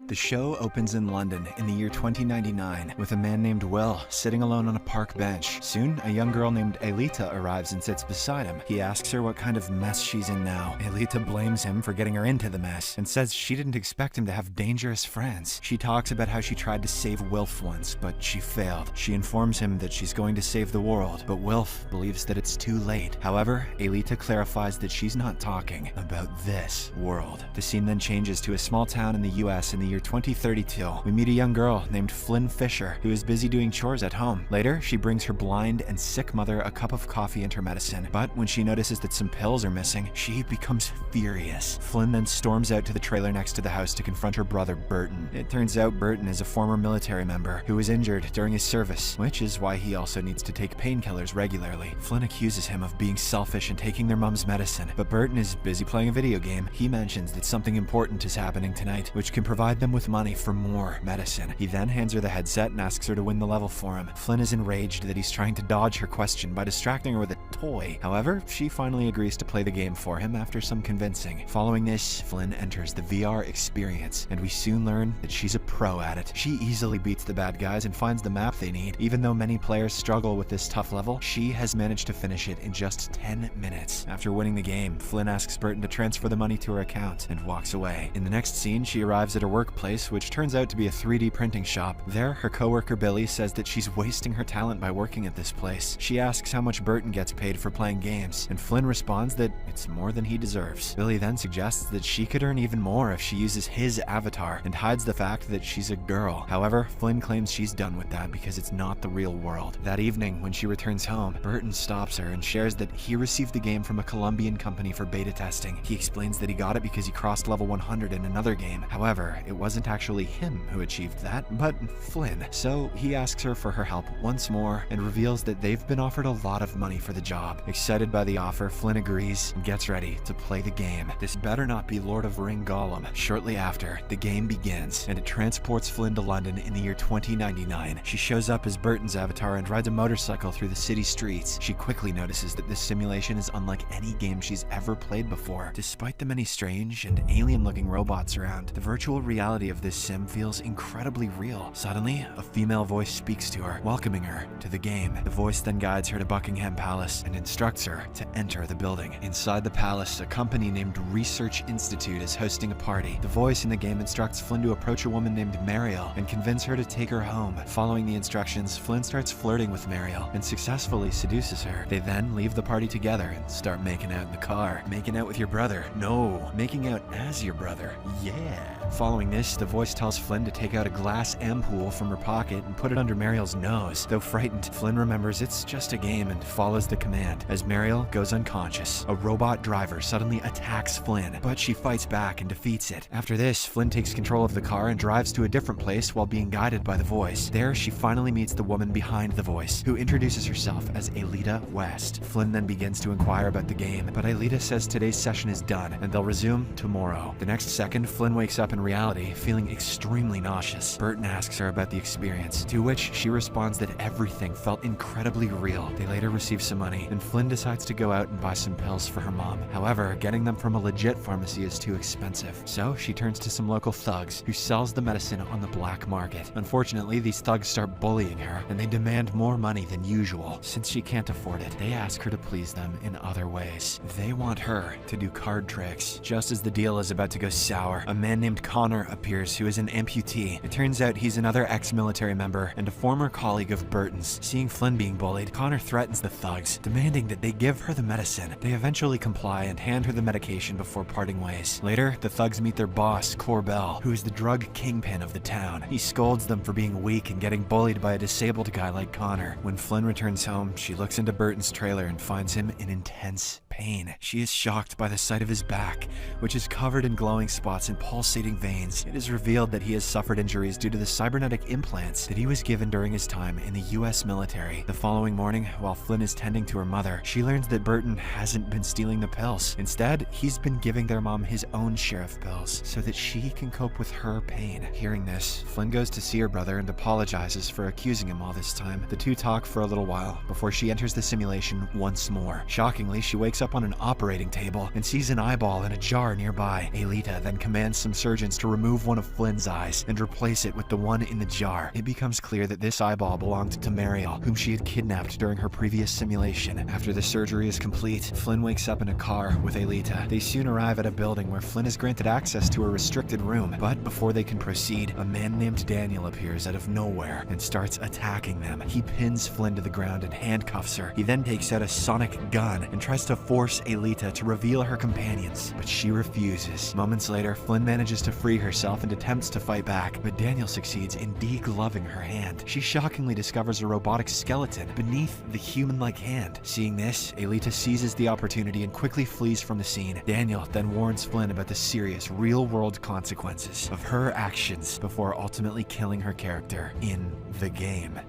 The show opens in London in the year 2099 with a man named Will sitting alone on a park bench. Soon, a young girl named Elita arrives and sits beside him. He asks her what kind of mess she's in now. Elita blames him for getting her into the mess and says she didn't expect him to have dangerous friends. She talks about how she tried to save Wilf once, but she failed. She informs him that she's going to save the world, but Wilf believes that it's too late. However, Elita clarifies that she's not talking about this world. The scene then changes to a small town in the US in the year 2032. We meet a young girl named Flynn Fisher who is busy doing chores at home. Later, she brings her blind and sick mother a cup of coffee and her medicine, but when she notices that some pills are missing, she becomes furious. Flynn then storms out to the trailer next to the house to confront her brother Burton. It turns out Burton is a former military member who was injured during his service, which is why he also needs to take painkillers regularly. Flynn accuses him of being selfish and taking their mom's medicine, but Burton is busy playing a video game. He mentions that something important is happening tonight, which can provide them with money for more medicine. He then hands her the headset and asks her to win the level for him. Flynn is enraged that he's trying to dodge her question by distracting her with a toy. However, she finally agrees to play the game for him after some convincing. Following this, Flynn enters the VR experience, and we soon learn that she's a pro at it. She easily beats the bad guys and finds the map they need. Even though many players struggle with this tough level, she has managed to finish it in just 10 minutes. After winning the game, Flynn asks Burton to transfer the money to her account and walks away. In the next scene, she arrives at her workplace, which turns out to be a 3D printing shop. There, her coworker Billy says that she's wasting her talent by working at this place. She asks how much Burton gets paid for playing games, and Flynn responds that it's more than he deserves. Billy then suggests that she could earn even more if she uses his avatar, and hides the fact that she's a girl. However, Flynn claims she's done with that because it's not the real world. That evening, when she returns home, Burton stops her and shares that he received the game from a Colombian company for beta testing. He explains that he got it because he crossed level 100 in another game. However, it wasn't actually him who achieved that, but Flynn. So he asks her for her help once more and reveals that they've been offered a lot of money for the job. Excited by the offer, Flynn agrees and gets ready to play the game. This better not be Lord of Ring Gollum. Shortly after, the game begins, and it transports Flynn to London in the year 2099. She shows up as Burton's avatar and rides a motorcycle through the city streets. She quickly notices that this simulation is unlike any game she's ever played before. Despite the many strange and alien-looking robots around, the virtual reality of this sim feels incredibly real. Suddenly, a female voice speaks to her, welcoming her to the game. The voice then guides her to Buckingham Palace and instructs her to enter the building. Inside the palace, a company named Research Institute is hosting a party. The voice in the game instructs Flynn to approach a woman named Mariel and convince her to take her home. Following the instructions, Flynn starts flirting with Mariel and successfully seduces her. They then leave the party together and start making out in the car. Making out with your brother? No, making out as your brother. Yeah. Following this, the voice tells Flynn to take out a glass ampoule from her pocket and put it under Mariel's nose. Though frightened, Flynn remembers it's just a game and follows the command. As Mariel goes unconscious, a robot driver suddenly attacks Flynn, but she fights back and defeats it. After this, Flynn takes control of the car and drives to a different place while being guided by the voice. There, she finally meets the woman behind the voice, who introduces herself as Elita West. Flynn then begins to inquire about the game, but Elita says today's session is done and they'll resume tomorrow. The next second, Flynn wakes up in reality, feeling extremely nauseous. Burton asks her about the experience, to which she responds that everything felt incredibly real. They later receive some money, and Flynn decides to go out and buy some pills for her mom. However, getting them from a legit pharmacy is too expensive, so she turns to some local thugs who sells the medicine on the black market. Unfortunately, these thugs start bullying her, and they demand more money than usual. Since she can't afford it, they ask her to please them in other ways. They want her to do card tricks. Just as the deal is about to go sour, a man named Connor appears who is an amputee. It turns out he's another ex-military member and a former colleague of Burton's. Seeing Flynn being bullied, Connor threatens the thugs, demanding that they give her the medicine. They eventually comply and hand her the medication before parting ways. Later, the thugs meet their boss, Corbell, who is the drug kingpin of the town. He scolds them for being weak and getting bullied by a disabled guy like Connor. When Flynn returns home, she looks into Burton's trailer and finds him in intense pain. She is shocked by the sight of his back, which is covered in glowing spots and pulsating veins. It is revealed that he has suffered injuries due to the cybernetic implants that he was given during his time in the US military. The following morning, while Flynn is tending to her mother, she learns that Burton hasn't been stealing the pills. Instead, he's been giving their mom his own share of pills so that she can cope with her pain. Hearing this, Flynn goes to see her brother and apologizes for accusing him all this time. The two talk for a little while before she enters the simulation once more. Shockingly, she wakes up on an operating table and sees an eyeball in a jar nearby. Elita then commands some surgeons agents to remove one of Flynn's eyes and replace it with the one in the jar. It becomes clear that this eyeball belonged to Mariel, whom she had kidnapped during her previous simulation. After the surgery is complete, Flynn wakes up in a car with Aelita. They soon arrive at a building where Flynn is granted access to a restricted room, but before they can proceed, a man named Daniel appears out of nowhere and starts attacking them. He pins Flynn to the ground and handcuffs her. He then takes out a sonic gun and tries to force Aelita to reveal her companions, but she refuses. Moments later, Flynn manages to free herself and attempts to fight back, but Daniel succeeds in degloving her hand. She shockingly discovers a robotic skeleton beneath the human-like hand. Seeing this, Aelita seizes the opportunity and quickly flees from the scene. Daniel then warns Flynn about the serious, real-world consequences of her actions before ultimately killing her character in the game.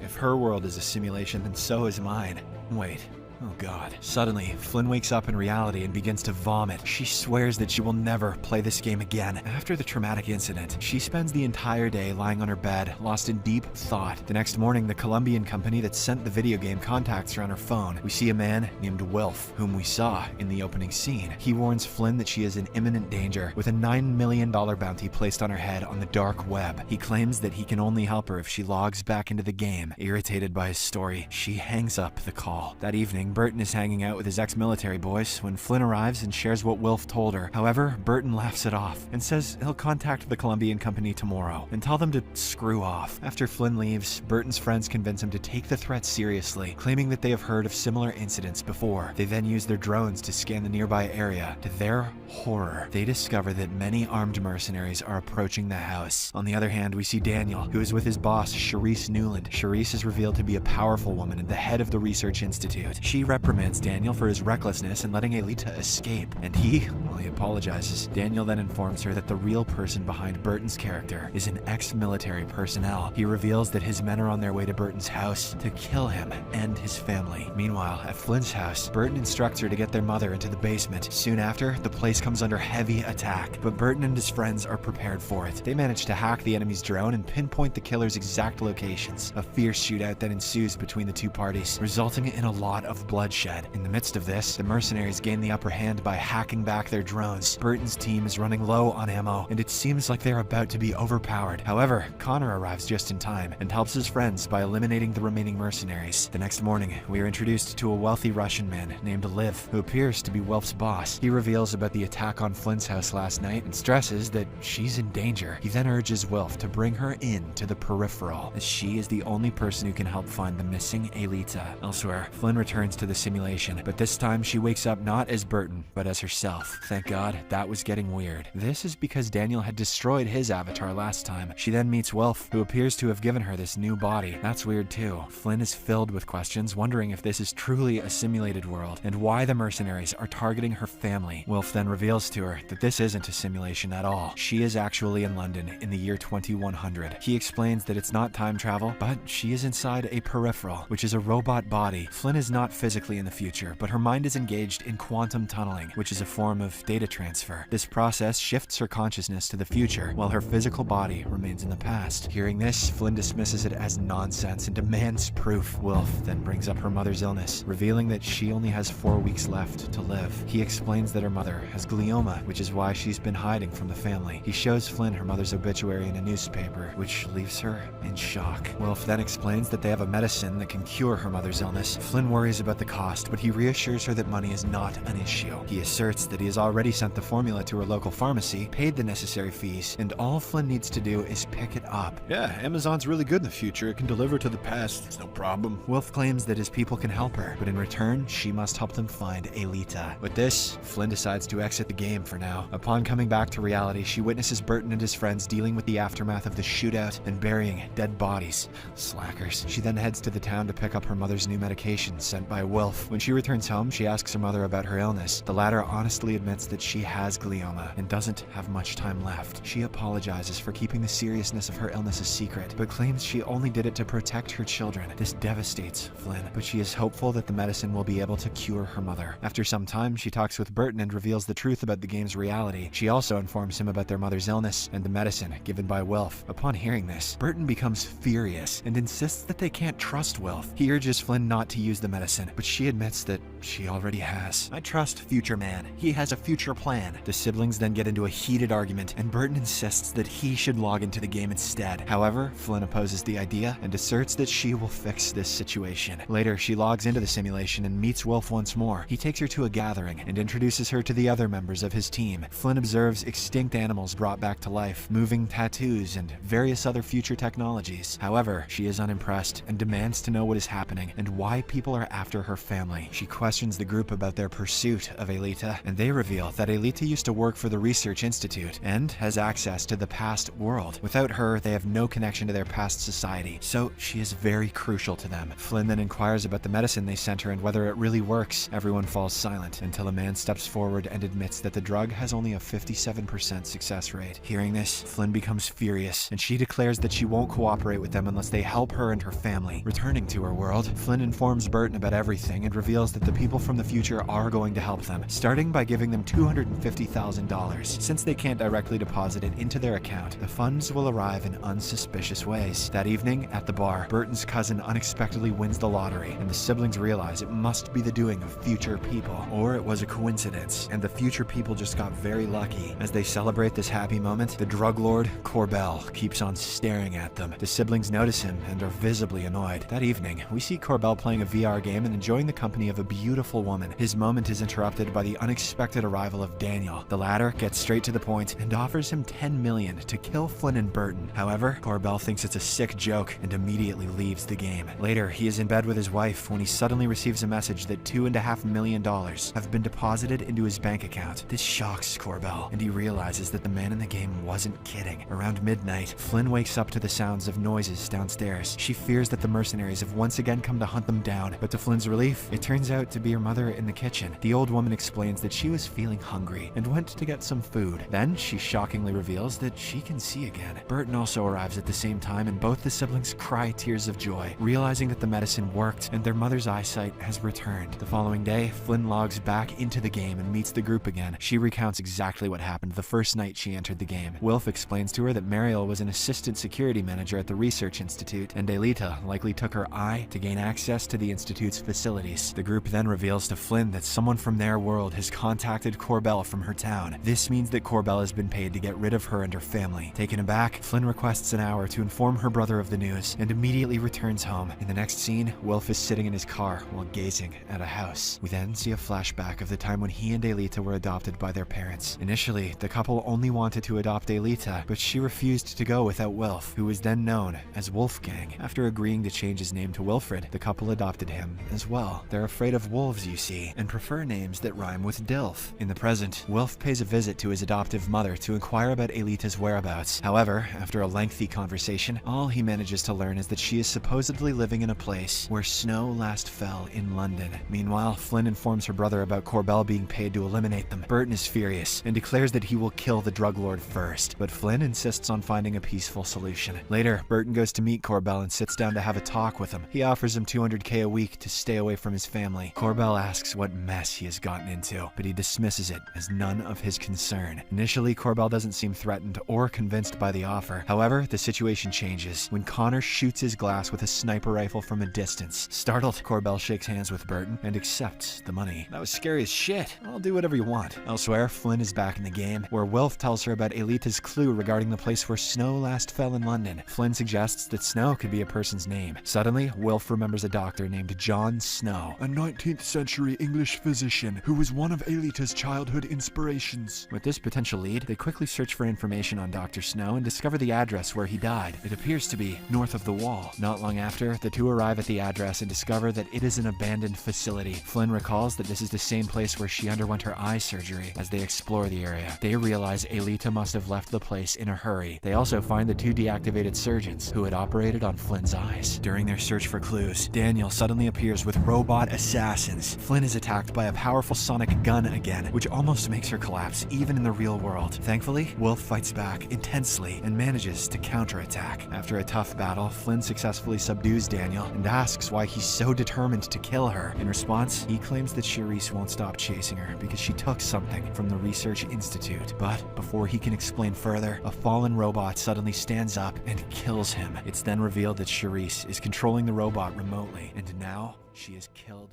If her world is a simulation, then so is mine. Wait. Oh god. Suddenly, Flynn wakes up in reality and begins to vomit. She swears that she will never play this game again. After the traumatic incident, she spends the entire day lying on her bed, lost in deep thought. The next morning, the Colombian company that sent the video game contacts her on her phone. We see a man named Wilf, whom we saw in the opening scene. He warns Flynn that she is in imminent danger, with a $9 million bounty placed on her head on the dark web. He claims that he can only help her if she logs back into the game. Irritated by his story, she hangs up the call. That evening, Burton is hanging out with his ex-military boys when Flynn arrives and shares what Wilf told her. However, Burton laughs it off and says he'll contact the Colombian company tomorrow and tell them to screw off. After Flynn leaves, Burton's friends convince him to take the threat seriously, claiming that they have heard of similar incidents before. They then use their drones to scan the nearby area. To their horror, they discover that many armed mercenaries are approaching the house. On the other hand, we see Daniel, who is with his boss, Charisse Newland. Charisse is revealed to be a powerful woman and the head of the research institute. She reprimands Daniel for his recklessness in letting Aelita escape, and he apologizes. Daniel then informs her that the real person behind Burton's character is an ex-military personnel. He reveals that his men are on their way to Burton's house to kill him and his family. Meanwhile, at Flynn's house, Burton instructs her to get their mother into the basement. Soon after, the place comes under heavy attack, but Burton and his friends are prepared for it. They manage to hack the enemy's drone and pinpoint the killer's exact locations. A fierce shootout then ensues between the two parties, resulting in a lot of bloodshed. In the midst of this, the mercenaries gain the upper hand by hacking back their drones. Burton's team is running low on ammo, and it seems like they're about to be overpowered. However, Connor arrives just in time and helps his friends by eliminating the remaining mercenaries. The next morning, we are introduced to a wealthy Russian man named Liv, who appears to be Wilf's boss. He reveals about the attack on Flynn's house last night and stresses that she's in danger. He then urges Wilf to bring her in to the peripheral, as she is the only person who can help find the missing Aelita. Elsewhere, Flynn returns to the simulation, but this time she wakes up not as Burton, but as herself. Thank God, that was getting weird. This is because Daniel had destroyed his avatar last time. She then meets Wilf, who appears to have given her this new body. That's weird too. Flynn is filled with questions, wondering if this is truly a simulated world, and why the mercenaries are targeting her family. Wilf then reveals to her that this isn't a simulation at all. She is actually in London in the year 2100. He explains that it's not time travel, but she is inside a peripheral, which is a robot body. Flynn is not physically in the future, but her mind is engaged in quantum tunneling, which is a form of data transfer. This process shifts her consciousness to the future, while her physical body remains in the past. Hearing this, Flynn dismisses it as nonsense and demands proof. Wilf then brings up her mother's illness, revealing that she only has 4 weeks left to live. He explains that her mother has glioma, which is why she's been hiding from the family. He shows Flynn her mother's obituary in a newspaper, which leaves her in shock. Wilf then explains that they have a medicine that can cure her mother's illness. Flynn worries about the cost, but he reassures her that money is not an issue. He asserts that he has already sent the formula to her local pharmacy, paid the necessary fees, and all Flynn needs to do is pick it up. Yeah, Amazon's really good in the future. It can deliver to the past. It's no problem. Wilf claims that his people can help her, but in return, she must help them find Aelita. With this, Flynn decides to exit the game for now. Upon coming back to reality, she witnesses Burton and his friends dealing with the aftermath of the shootout and burying dead bodies. Slackers. She then heads to the town to pick up her mother's new medication sent by Wilf. When she returns home, she asks her mother about her illness. The latter honestly admits that she has glioma and doesn't have much time left. She apologizes for keeping the seriousness of her illness a secret, but claims she only did it to protect her children. This devastates Flynn, but she is hopeful that the medicine will be able to cure her mother. After some time, she talks with Burton and reveals the truth about the game's reality. She also informs him about their mother's illness and the medicine given by Wilf. Upon hearing this, Burton becomes furious and insists that they can't trust Wilf. He urges Flynn not to use the medicine, but she admits that she already has. I trust Future Man. He has a future plan. The siblings then get into a heated argument, and Burton insists that he should log into the game instead. However, Flynn opposes the idea and asserts that she will fix this situation. Later, she logs into the simulation and meets Wilf once more. He takes her to a gathering and introduces her to the other members of his team. Flynn observes extinct animals brought back to life, moving tattoos, and various other future technologies. However, she is unimpressed and demands to know what is happening and why people are after her family. She questions the group about their pursuit of Aelita, and they reveal that Aelita used to work for the Research Institute and has access to the past world. Without her, they have no connection to their past society, so she is very crucial to them. Flynn then inquires about the medicine they sent her and whether it really works. Everyone falls silent until a man steps forward and admits that the drug has only a 57% success rate. Hearing this, Flynn becomes furious, and she declares that she won't cooperate with them unless they help her and her family. Returning to her world, Flynn informs Burton about everything and reveals that the people from the future are going to help them, starting by giving them $250,000. Since they can't directly deposit it into their account, the funds will arrive in unsuspicious ways. That evening, at the bar, Burton's cousin unexpectedly wins the lottery, and the siblings realize it must be the doing of future people, or it was a coincidence, and the future people just got very lucky. As they celebrate this happy moment, the drug lord, Corbell, keeps on staring at them. The siblings notice him and are visibly annoyed. That evening, we see Corbell playing a VR game and enjoying the company of a beautiful woman. His moment is interrupted by the unexpected arrival of Daniel. The latter gets straight to the point and offers him $10 million to kill Flynn and Burton. However, Corbell thinks it's a sick joke and immediately leaves the game. Later, he is in bed with his wife when he suddenly receives a message that $2.5 million have been deposited into his bank account. This shocks Corbell, and he realizes that the man in the game wasn't kidding. Around midnight, Flynn wakes up to the sounds of noises downstairs. She fears that the mercenaries have once again come to hunt them down, but to Flynn's relief, it turns out to be her mother in the kitchen. The old woman explains that she was feeling hungry and went to get some food. Then she shockingly reveals that she can see again. Burton also arrives at the same time, and both the siblings cry tears of joy, realizing that the medicine worked and their mother's eyesight has returned. The following day, Flynn logs back into the game and meets the group again. She recounts exactly what happened the first night she entered the game. Wilf explains to her that Mariel was an assistant security manager at the Research Institute, and Aelita likely took her eye to gain access to the Institute's facilities. The group then reveals to Flynn that someone from their world has contacted Corbell from her town. This means that Corbell has been paid to get rid of her and her family. Taken aback, Flynn requests an hour to inform her brother of the news and immediately returns home. In the next scene, Wilf is sitting in his car while gazing at a house. We then see a flashback of the time when he and Aelita were adopted by their parents. Initially, the couple only wanted to adopt Aelita, but she refused to go without Wilf, who was then known as Wolfgang. After agreeing to change his name to Wilfred, the couple adopted him as well. They're afraid of wolves, you see, and prefer names that rhyme with Dilf. In the present, Wilf pays a visit to his adoptive mother to inquire about Aelita's whereabouts. However, after a lengthy conversation, all he manages to learn is that she is supposedly living in a place where snow last fell in London. Meanwhile, Flynn informs her brother about Corbell being paid to eliminate them. Burton is furious and declares that he will kill the drug lord first, but Flynn insists on finding a peaceful solution. Later, Burton goes to meet Corbell and sits down to have a talk with him. He offers him $200K a week to stay away from his family. Corbell asks what mess he has gotten into, but he dismisses it as none of his concern. Initially, Corbell doesn't seem threatened or convinced by the offer. However, the situation changes when Connor shoots his glass with a sniper rifle from a distance. Startled, Corbell shakes hands with Burton and accepts the money. That was scary as shit. I'll do whatever you want. Elsewhere, Flynn is back in the game, where Wilf tells her about Aelita's clue regarding the place where snow last fell in London. Flynn suggests that Snow could be a person's name. Suddenly, Wilf remembers a doctor named John Snow, A 19th century English physician who was one of Aelita's childhood inspirations. With this potential lead, they quickly search for information on Dr. Snow and discover the address where he died. It appears to be north of the wall. Not long after, the two arrive at the address and discover that it is an abandoned facility. Flynn recalls that this is the same place where she underwent her eye surgery. As they explore the area, they realize Aelita must have left the place in a hurry. They also find the two deactivated surgeons who had operated on Flynn's eyes. During their search for clues, Daniel suddenly appears with robot assassins. Flynn is attacked by a powerful sonic gun again, which almost makes her collapse even in the real world. Thankfully, Wilf fights back intensely and manages to counterattack. After a tough battle, Flynn successfully subdues Daniel and asks why he's so determined to kill her. In response, he claims that Charisse won't stop chasing her because she took something from the Research Institute. But before he can explain further, a fallen robot suddenly stands up and kills him. It's then revealed that Charisse is controlling the robot remotely, and now she has killed